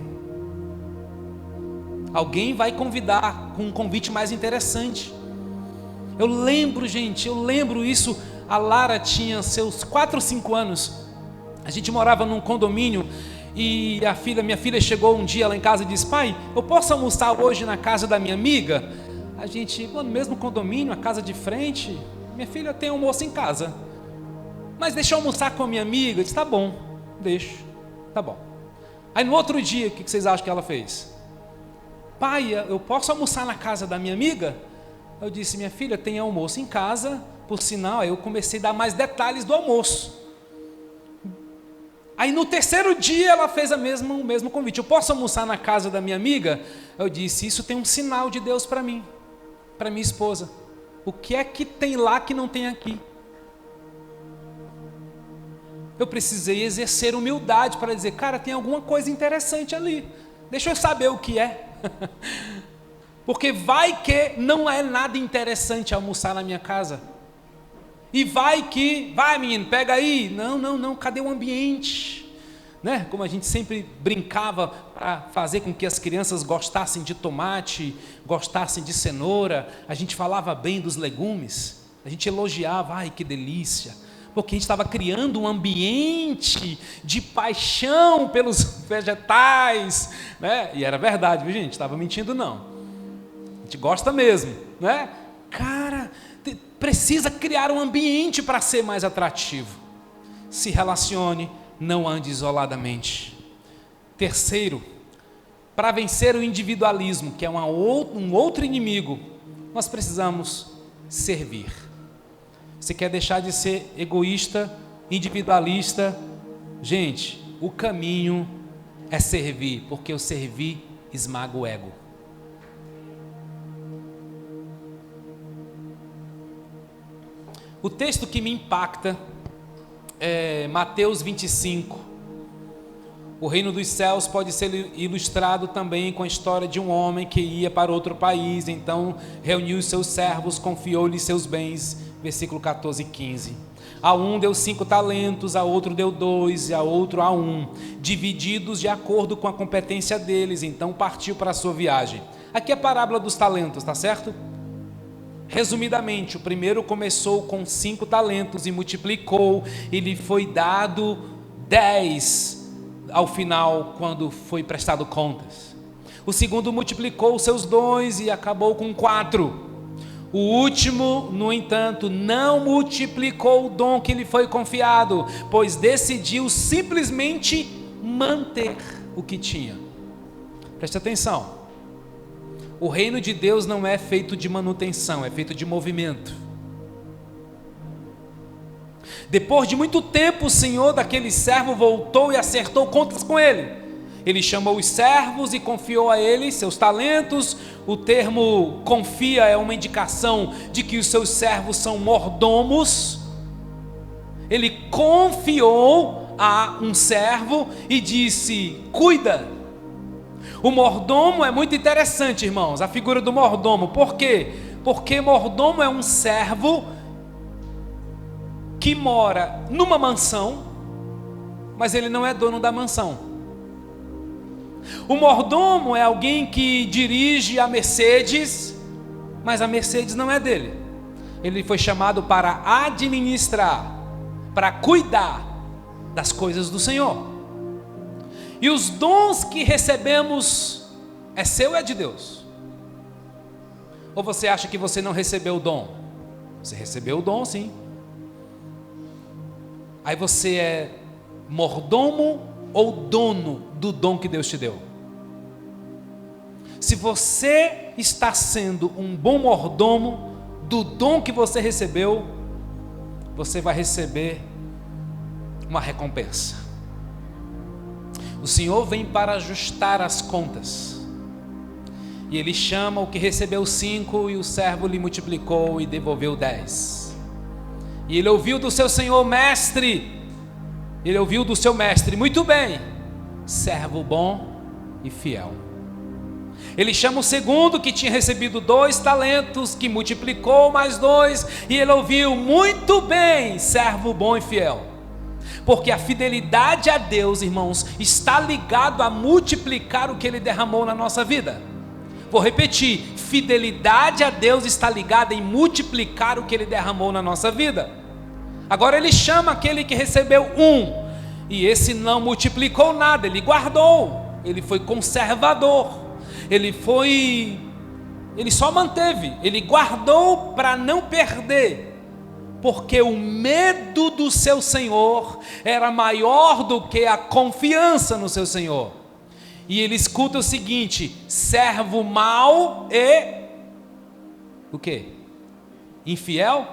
Alguém vai convidar com um convite mais interessante. Eu lembro isso. A Lara tinha seus 4 ou 5 anos. A gente morava num condomínio e minha filha chegou um dia lá em casa e disse: pai, eu posso almoçar hoje na casa da minha amiga? A gente, no mesmo condomínio, a casa de frente, minha filha tem almoço em casa, mas deixa eu almoçar com a minha amiga. Eu disse: tá bom, deixa, tá bom. Aí no outro dia, o que vocês acham que ela fez? Pai, eu posso almoçar na casa da minha amiga? Eu disse: minha filha tem almoço em casa, por sinal. Aí eu comecei a dar mais detalhes do almoço. Aí no terceiro dia ela fez o mesmo convite: eu posso almoçar na casa da minha amiga? Eu disse: isso tem um sinal de Deus para mim, para minha esposa. O que é que tem lá que não tem aqui? Eu precisei exercer humildade para dizer: cara, tem alguma coisa interessante ali, deixa eu saber o que é. Porque vai que não é nada interessante almoçar na minha casa. E vai menino, pega aí. Não, cadê o ambiente? Né? Como a gente sempre brincava para fazer com que as crianças gostassem de tomate, gostassem de cenoura, a gente falava bem dos legumes, a gente elogiava: ai, que delícia, porque a gente estava criando um ambiente de paixão pelos vegetais, né? E era verdade, viu, gente? Estava mentindo não, a gente gosta mesmo, né? Cara, precisa criar um ambiente para ser mais atrativo. Se relacione, não ande isoladamente. Terceiro, para vencer o individualismo, que é um outro inimigo, nós precisamos servir. Você quer deixar de ser egoísta, individualista? Gente, o caminho é servir, porque o servir esmaga o ego. O texto que me impacta é Mateus 25. O reino dos céus pode ser ilustrado também com a história de um homem que ia para outro país, então reuniu os seus servos, confiou-lhes seus bens, versículo 14 e 15. A um deu 5 talentos, a outro deu 2 e a outro a 1, divididos de acordo com a competência deles, então partiu para a sua viagem. Aqui é a parábola dos talentos, tá certo? Resumidamente, o primeiro começou com 5 talentos e multiplicou, e lhe foi dado 10 ao final, quando foi prestado contas. O segundo multiplicou os seus 2 e acabou com 4. O último, no entanto, não multiplicou o dom que lhe foi confiado, pois decidiu simplesmente manter o que tinha. Preste atenção. O reino de Deus não é feito de manutenção, é feito de movimento. Depois de muito tempo, o senhor daquele servo voltou e acertou contas com ele. Ele chamou os servos e confiou a eles seus talentos. O termo confia é uma indicação de que os seus servos são mordomos. Ele confiou a um servo e disse: cuida. O mordomo é muito interessante, irmãos, a figura do mordomo. Por quê? Porque mordomo é um servo que mora numa mansão, mas ele não é dono da mansão. O mordomo é alguém que dirige a Mercedes, mas a Mercedes não é dele. Ele foi chamado para administrar, para cuidar das coisas do Senhor. E os dons que recebemos, é seu ou é de Deus? Ou você acha que você não recebeu o dom? Você recebeu o dom, sim. Aí você é mordomo ou dono do dom que Deus te deu? Se você está sendo um bom mordomo do dom que você recebeu, você vai receber uma recompensa. O Senhor vem para ajustar as contas. E Ele chama o que recebeu 5 e o servo lhe multiplicou e devolveu 10. E ele ouviu do seu senhor: mestre. Ele ouviu do seu mestre: muito bem, servo bom e fiel. Ele chama o segundo que tinha recebido 2 talentos, que multiplicou mais 2. E ele ouviu: muito bem, servo bom e fiel. Porque a fidelidade a Deus, irmãos, está ligado a multiplicar o que Ele derramou na nossa vida. Vou repetir: fidelidade a Deus está ligada em multiplicar o que Ele derramou na nossa vida. Agora Ele chama aquele que recebeu 1, e esse não multiplicou nada, ele guardou, ele foi conservador, ele só manteve, ele guardou para não perder. Porque o medo do seu Senhor era maior do que a confiança no seu Senhor. E ele escuta o seguinte: servo mau e o quê? Infiel?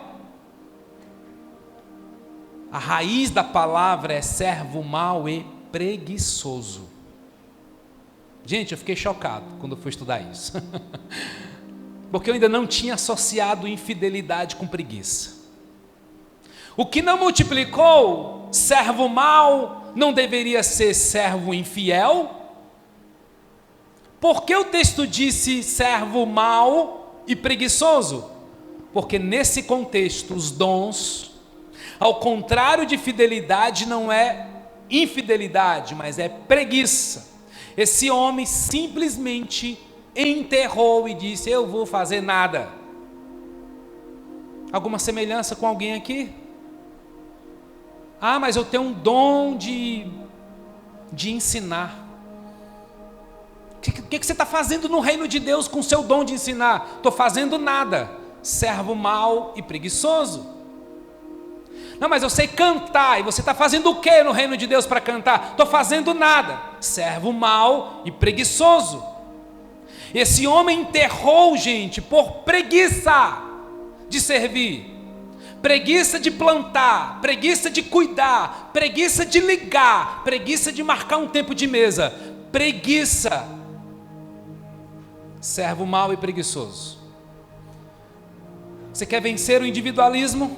A raiz da palavra é servo mau e preguiçoso. Gente, eu fiquei chocado quando fui estudar isso. Porque eu ainda não tinha associado infidelidade com preguiça. O que não multiplicou, servo mau, não deveria ser servo infiel? Por que o texto disse servo mau e preguiçoso? Porque nesse contexto, os dons, ao contrário de fidelidade, não é infidelidade, mas é preguiça. Esse homem simplesmente enterrou e disse: eu vou fazer nada. Alguma semelhança com alguém aqui? Ah, mas eu tenho um dom de ensinar. O que você está fazendo no reino de Deus com o seu dom de ensinar? Estou fazendo nada. Servo mau e preguiçoso. Não, mas eu sei cantar. E você está fazendo o que no reino de Deus para cantar? Estou fazendo nada. Servo mau e preguiçoso. Esse homem enterrou, gente, por preguiça de servir. Preguiça de plantar, preguiça de cuidar, preguiça de ligar, preguiça de marcar um tempo de mesa, preguiça servo mau e preguiçoso. Você quer vencer o individualismo?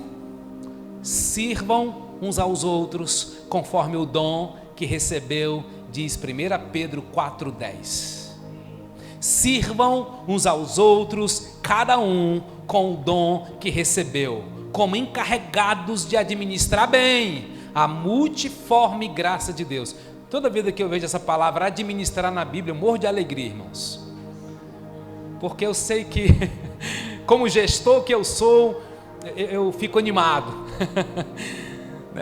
Sirvam uns aos outros conforme o dom que recebeu, diz 1 Pedro 4,10. Sirvam uns aos outros, cada um com o dom que recebeu, como encarregados de administrar bem a multiforme graça de Deus. Toda vida que eu vejo essa palavra administrar na Bíblia, eu morro de alegria, irmãos, porque eu sei que, como gestor que eu sou, eu fico animado.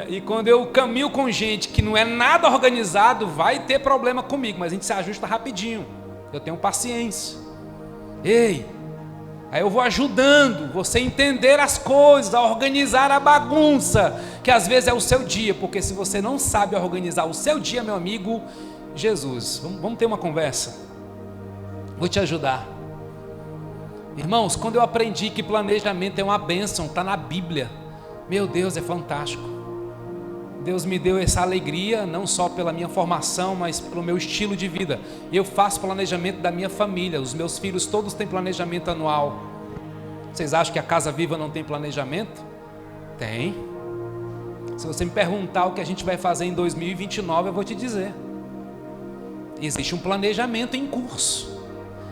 E quando eu caminho com gente que não é nada organizado, vai ter problema comigo, mas a gente se ajusta rapidinho. Eu tenho paciência. Ei, aí eu vou ajudando você a entender as coisas, a organizar a bagunça, que às vezes é o seu dia, porque se você não sabe organizar o seu dia, meu amigo, Jesus, vamos ter uma conversa, vou te ajudar. Irmãos, quando eu aprendi que planejamento é uma bênção, está na Bíblia, meu Deus, é fantástico. Deus me deu essa alegria, não só pela minha formação, mas pelo meu estilo de vida. Eu faço planejamento da minha família, os meus filhos todos têm planejamento anual. Vocês acham que a Casa Viva não tem planejamento? Tem. Se você me perguntar o que a gente vai fazer em 2029, eu vou te dizer. Existe um planejamento em curso.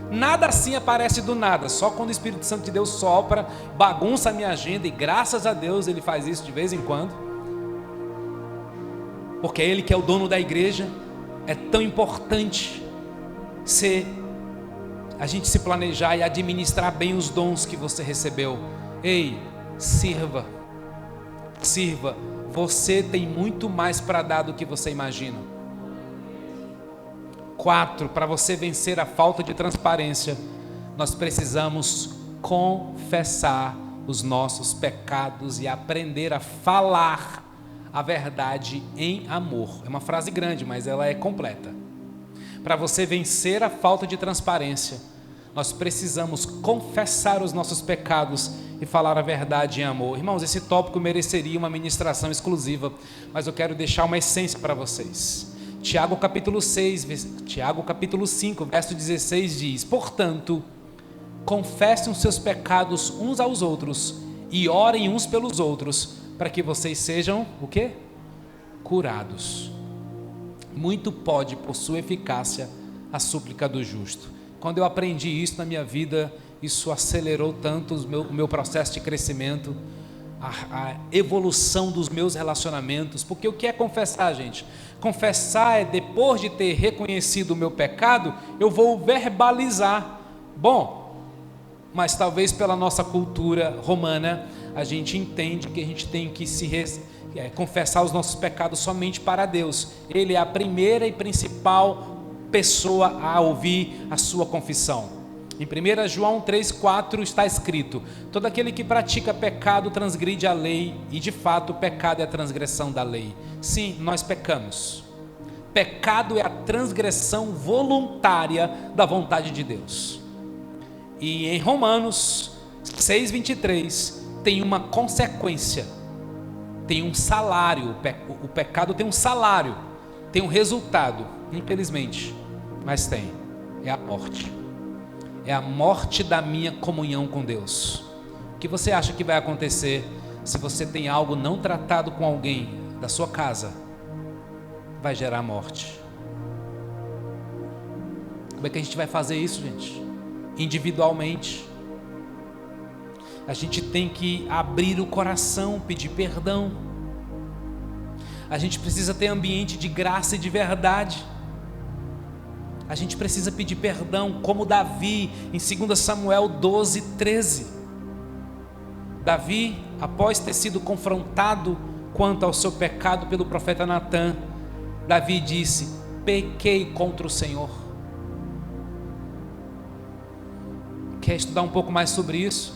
Nada assim aparece do nada, só quando o Espírito Santo de Deus sopra, bagunça a minha agenda, e graças a Deus Ele faz isso de vez em quando. Porque é Ele que é o dono da igreja. É tão importante a gente se planejar e administrar bem os dons que você recebeu. Ei, sirva, você tem muito mais para dar do que você imagina. 4, para você vencer a falta de transparência, nós precisamos confessar os nossos pecados e aprender a falar a verdade em amor. É uma frase grande, mas ela é completa. Para você vencer a falta de transparência, nós precisamos confessar os nossos pecados e falar a verdade em amor. Irmãos, esse tópico mereceria uma ministração exclusiva, mas eu quero deixar uma essência para vocês. Tiago capítulo 5, verso 16 diz: portanto, confessem os seus pecados uns aos outros e orem uns pelos outros, para que vocês sejam, o quê? Curados. Muito pode, por sua eficácia, a súplica do justo. Quando eu aprendi isso na minha vida, isso acelerou tanto o meu processo de crescimento, a evolução dos meus relacionamentos. Porque o que é confessar, gente? Confessar é, depois de ter reconhecido o meu pecado, eu vou verbalizar. Bom, mas talvez pela nossa cultura romana, a gente entende que a gente tem que confessar os nossos pecados somente para Deus. Ele é a primeira e principal pessoa a ouvir a sua confissão. Em 1 João 3,4 está escrito: todo aquele que pratica pecado transgride a lei, e de fato o pecado é a transgressão da lei. Sim, nós pecamos. Pecado é a transgressão voluntária da vontade de Deus. E em Romanos 6,23 tem uma consequência, tem um salário. O pecado tem um salário, tem um resultado, infelizmente, mas é a morte. É a morte da minha comunhão com Deus. O que você acha que vai acontecer se você tem algo não tratado com alguém da sua casa? Vai gerar morte. Como é que a gente vai fazer isso, gente? Individualmente. A gente tem que abrir o coração, pedir perdão. A gente precisa ter ambiente de graça e de verdade. A gente precisa pedir perdão, como Davi, em 2 Samuel 12:13. Davi, após ter sido confrontado quanto ao seu pecado pelo profeta Natã, Davi disse: pequei contra o Senhor. Quer estudar um pouco mais sobre isso?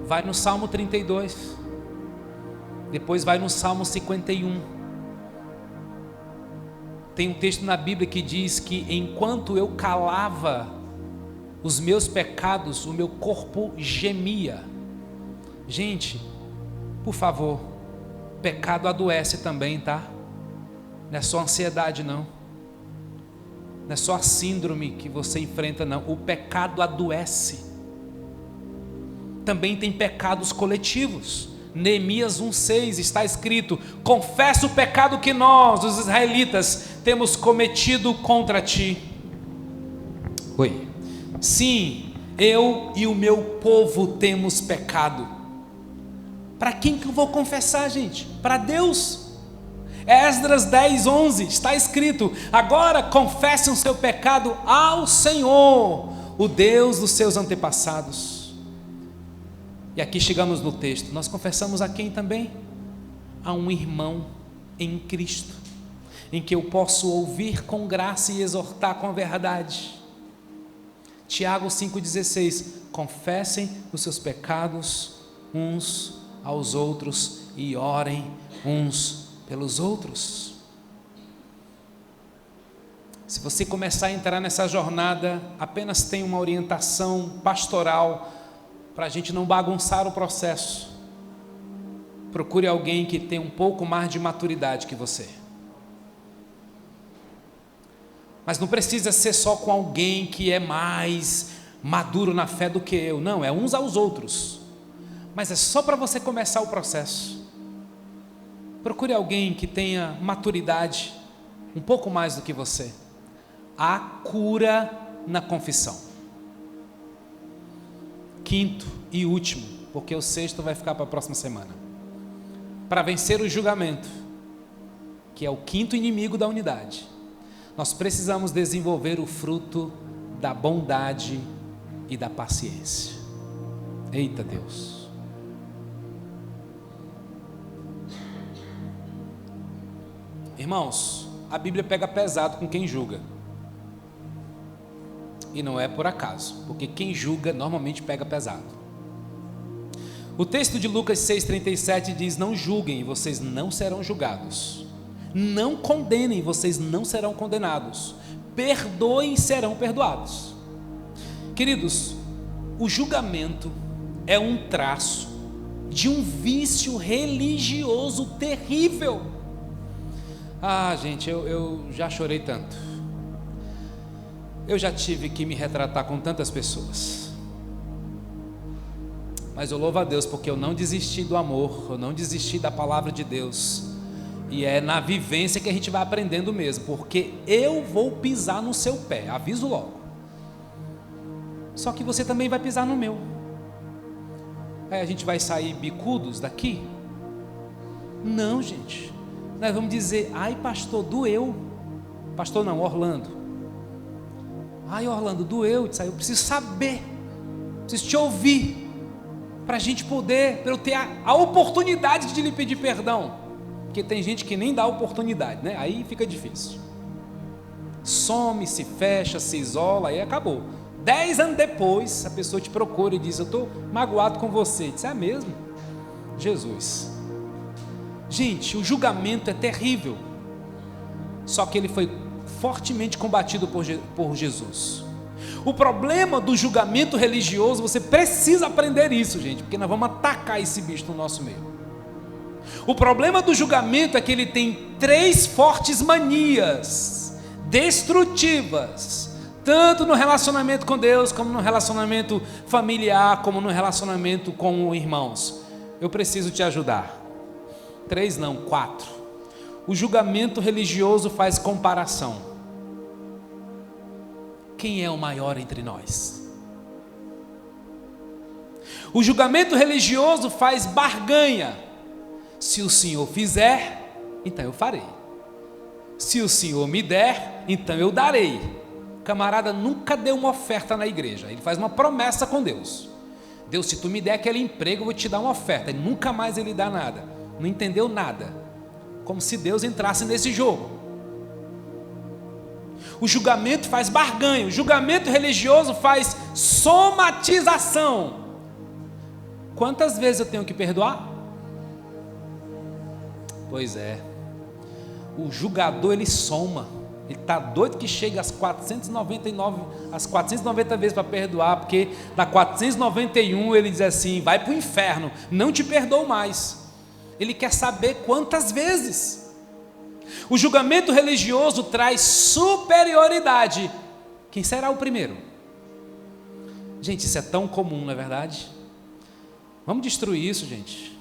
Vai no Salmo 32, depois vai no Salmo 51. Tem um texto na Bíblia que diz que enquanto eu calava os meus pecados, o meu corpo gemia. Gente, por favor, pecado adoece também, tá? Não é só ansiedade, não Não é só a síndrome que você enfrenta, não. O pecado adoece. Também tem pecados coletivos. Neemias 1,6 está escrito: confessa o pecado que nós, os israelitas, temos cometido contra ti. Oi. Sim, eu e o meu povo temos pecado. Para quem que eu vou confessar, gente? Para Deus. Esdras 10:11 está escrito: agora confessem o seu pecado ao Senhor, o Deus dos seus antepassados. E aqui chegamos no texto. Nós confessamos a quem também? A um irmão em Cristo, em que eu posso ouvir com graça e exortar com a verdade. Tiago 5,16: confessem os seus pecados uns aos outros e orem uns pelos outros. Se você começar a entrar nessa jornada, apenas tem uma orientação pastoral para a gente não bagunçar o processo. Procure alguém que tenha um pouco mais de maturidade que você. Mas não precisa ser só com alguém que é mais maduro na fé do que eu. Não, é uns aos outros. Mas é só para você começar o processo. Procure alguém que tenha maturidade um pouco mais do que você. Há cura na confissão. Quinto e último, porque o sexto vai ficar para a próxima semana. Para vencer o julgamento, que é o quinto inimigo da unidade, nós precisamos desenvolver o fruto da bondade e da paciência. Eita Deus! Irmãos, a Bíblia pega pesado com quem julga. E não é por acaso, porque quem julga normalmente pega pesado. O texto de Lucas 6,37 diz: não julguem e vocês não serão julgados. Não condenem e vocês não serão condenados. Perdoem e serão perdoados. Queridos, o julgamento é um traço de um vício religioso terrível. Ah, gente, eu já chorei tanto. Eu já tive que me retratar com tantas pessoas. Mas eu louvo a Deus porque eu não desisti do amor, eu não desisti da palavra de Deus. E é na vivência que a gente vai aprendendo mesmo, porque eu vou pisar no seu pé, aviso logo. Só que você também vai pisar no meu. Aí a gente vai sair bicudos daqui? Não, gente. Nós vamos dizer: ai pastor, doeu. Pastor não, Orlando. Ai Orlando, doeu. Eu preciso saber, preciso te ouvir, para a gente poder, para eu ter a oportunidade de lhe pedir perdão. Porque tem gente que nem dá oportunidade, né? Aí fica difícil. Some, se fecha, se isola, aí acabou. 10 anos depois, a pessoa te procura e diz: eu estou magoado com você. Diz: é mesmo? Jesus. Gente, o julgamento é terrível. Só que ele foi fortemente combatido por Jesus. O problema do julgamento religioso, você precisa aprender isso, gente, porque nós vamos atacar esse bicho no nosso meio. O problema do julgamento é que ele tem 3 fortes manias destrutivas, tanto no relacionamento com Deus, como no relacionamento familiar, como no relacionamento com irmãos. Eu preciso te ajudar. 3 não, 4. O julgamento religioso faz comparação. Quem é o maior entre nós? O julgamento religioso faz barganha. Se o Senhor fizer, então eu farei. Se o Senhor me der, então eu darei. O camarada nunca deu uma oferta na igreja. Ele faz uma promessa com Deus. Deus, se tu me der aquele emprego, eu vou te dar uma oferta. E nunca mais ele dá nada. Não entendeu nada. Como se Deus entrasse nesse jogo. O julgamento faz barganha. O julgamento religioso faz somatização. Quantas vezes eu tenho que perdoar? Pois é. O julgador, ele soma. Ele está doido que chega às 490 vezes para perdoar, porque na 491 ele diz assim: vai para o inferno, não te perdoo mais. Ele quer saber quantas vezes. O julgamento religioso traz superioridade. Quem será o primeiro? Gente, isso é tão comum, não é verdade? Vamos destruir isso, gente.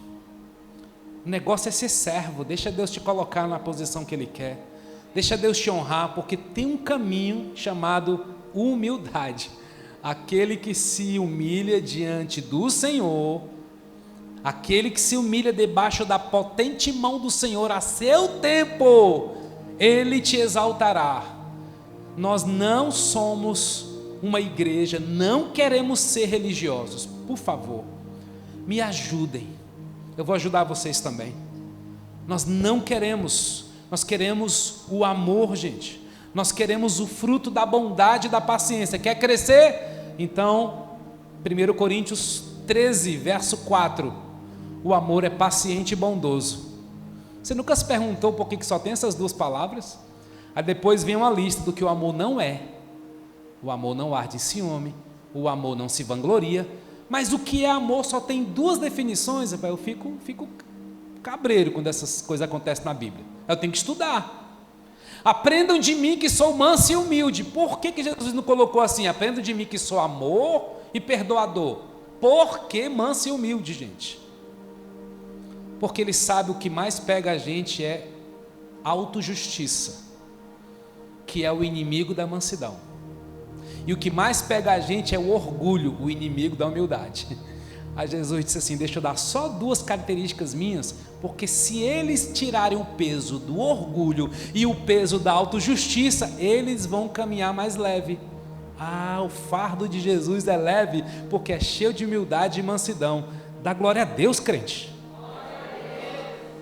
O negócio é ser servo. Deixa Deus te colocar na posição que Ele quer. Deixa Deus te honrar, porque tem um caminho chamado humildade. Aquele que se humilha diante do Senhor, aquele que se humilha debaixo da potente mão do Senhor a seu tempo, Ele te exaltará. Nós não somos uma igreja, não queremos ser religiosos. Por favor, me ajudem. Eu vou ajudar vocês também. Nós não queremos, nós queremos o amor, gente. Nós queremos o fruto da bondade e da paciência. Quer crescer? Então, 1 Coríntios 13, verso 4. O amor é paciente e bondoso. Você nunca se perguntou por que só tem essas duas palavras? Aí depois vem uma lista do que o amor não é. O amor não arde em ciúme, o amor não se vangloria. Mas o que é amor só tem duas definições. Eu fico cabreiro quando essas coisas acontecem na Bíblia. Eu tenho que estudar. Aprendam de mim que sou manso e humilde. Por que Jesus não colocou assim? Aprendam de mim que sou amor e perdoador. Por que manso e humilde, gente? Porque Ele sabe o que mais pega a gente é autojustiça, que é o inimigo da mansidão. E o que mais pega a gente é o orgulho, o inimigo da humildade. Aí Jesus disse assim: deixa eu dar só duas características minhas, porque se eles tirarem o peso do orgulho e o peso da autojustiça, eles vão caminhar mais leve. O fardo de Jesus é leve, porque é cheio de humildade e mansidão. Dá glória a Deus, crente.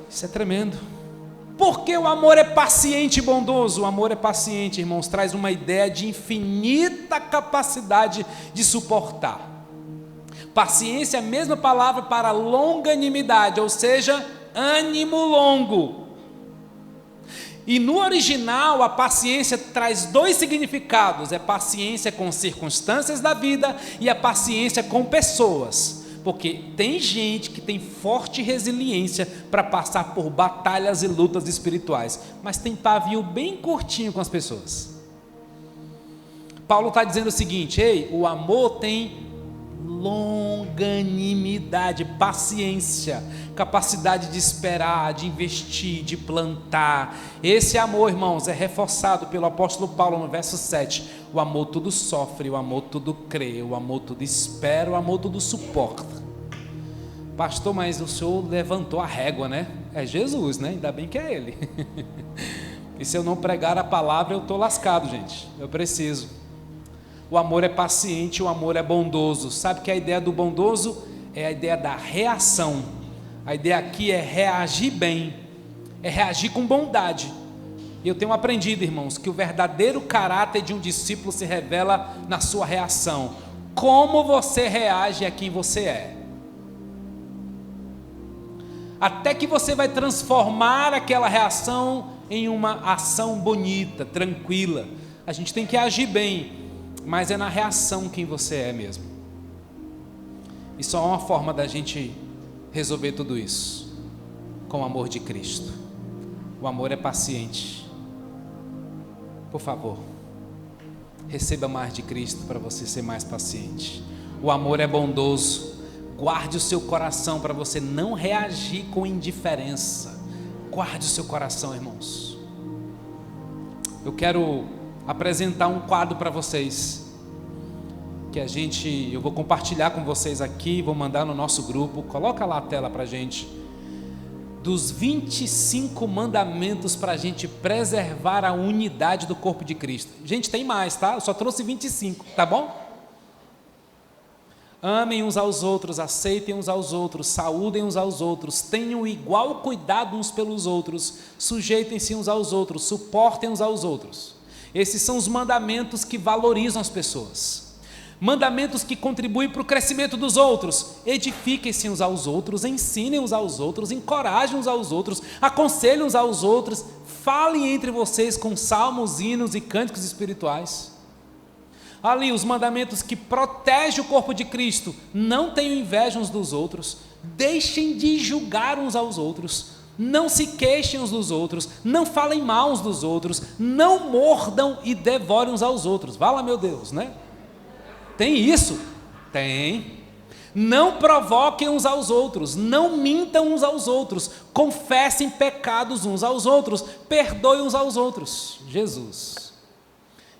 Isso é tremendo. Porque o amor é paciente e bondoso. O amor é paciente, irmãos, traz uma ideia de infinita capacidade de suportar. Paciência é a mesma palavra para longanimidade, ou seja, ânimo longo. E no original, a paciência traz dois significados: é paciência com circunstâncias da vida e a paciência com pessoas. Porque tem gente que tem forte resiliência para passar por batalhas e lutas espirituais, mas tem pavio bem curtinho com as pessoas. Paulo está dizendo o seguinte: ei, o amor tem longanimidade, paciência, capacidade de esperar, de investir, de plantar. Esse amor, irmãos, é reforçado pelo apóstolo Paulo no verso 7. O amor tudo sofre, o amor tudo crê, o amor tudo espera, o amor tudo suporta. Pastor, mas o senhor levantou a régua, né? É Jesus, né? Ainda bem que é Ele. E se eu não pregar a palavra, eu estou lascado, gente. Eu preciso. O amor é paciente, o amor é bondoso. Sabe que a ideia do bondoso é a ideia da reação. A ideia aqui é reagir bem, é reagir com bondade. E eu tenho aprendido, irmãos, que o verdadeiro caráter de um discípulo se revela na sua reação. Como você reage a quem você é. Até que você vai transformar aquela reação em uma ação bonita, tranquila. A gente tem que agir bem, mas é na reação quem você é mesmo. E só há uma forma da gente resolver tudo isso: com o amor de Cristo. O amor é paciente. Por favor, receba mais de Cristo para você ser mais paciente. O amor é bondoso. Guarde o seu coração para você não reagir com indiferença. Guarde o seu coração, irmãos. Eu quero apresentar um quadro para vocês, que eu vou compartilhar com vocês aqui, vou mandar no nosso grupo. Coloca lá a tela para a gente. Dos 25 mandamentos para a gente preservar a unidade do corpo de Cristo. Gente, tem mais, tá? Eu só trouxe 25, tá bom? Amem uns aos outros, aceitem uns aos outros, saúdem uns aos outros, tenham igual cuidado uns pelos outros, sujeitem-se uns aos outros, suportem uns aos outros. Esses são os mandamentos que valorizam as pessoas. Mandamentos que contribuem para o crescimento dos outros. Edifiquem-se uns aos outros, ensinem uns aos outros, encorajem uns aos outros, aconselhem uns aos outros, falem entre vocês com salmos, hinos e cânticos espirituais. Ali, os mandamentos que protegem o corpo de Cristo. Não tenham inveja uns dos outros, deixem de julgar uns aos outros, não se queixem uns dos outros, não falem mal uns dos outros, não mordam e devorem uns aos outros. Vala, meu Deus, né? Tem isso? Tem. Não provoquem uns aos outros, não mintam uns aos outros, confessem pecados uns aos outros, perdoem uns aos outros. Jesus.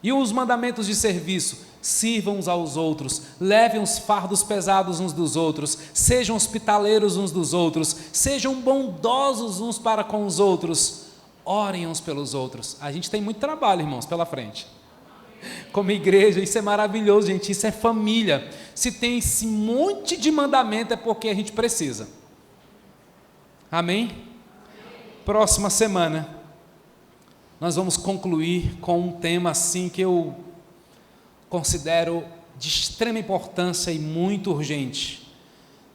E os mandamentos de serviço: sirvam uns aos outros, levem os fardos pesados uns dos outros, sejam hospitaleiros uns dos outros, sejam bondosos uns para com os outros, orem uns pelos outros. A gente tem muito trabalho, irmãos, pela frente. Como igreja, isso é maravilhoso, gente, isso é família. Se tem esse monte de mandamento é porque a gente precisa. Amém? Próxima semana nós vamos concluir com um tema assim que eu considero de extrema importância e muito urgente.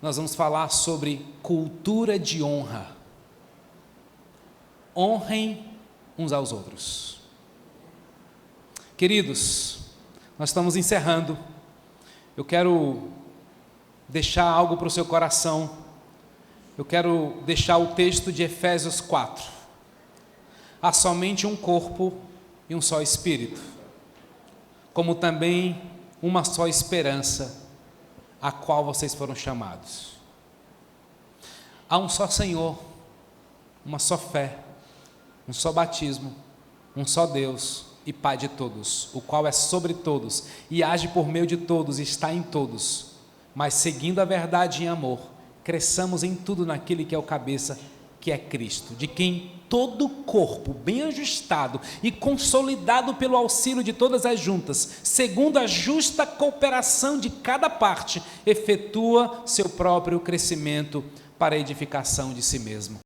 Nós vamos falar sobre cultura de honra. Honrem uns aos outros. Queridos, nós estamos encerrando. Eu quero deixar algo para o seu coração. Eu quero deixar o texto de Efésios 4. Há somente um corpo e um só espírito, como também uma só esperança, a qual vocês foram chamados. Há um só Senhor, uma só fé, um só batismo, um só Deus e Pai de todos, o qual é sobre todos e age por meio de todos e está em todos. Mas seguindo a verdade em amor, cresçamos em tudo naquele que é o cabeça, que é Cristo, de quem todo o corpo, bem ajustado e consolidado pelo auxílio de todas as juntas, segundo a justa cooperação de cada parte, efetua seu próprio crescimento para a edificação de si mesmo.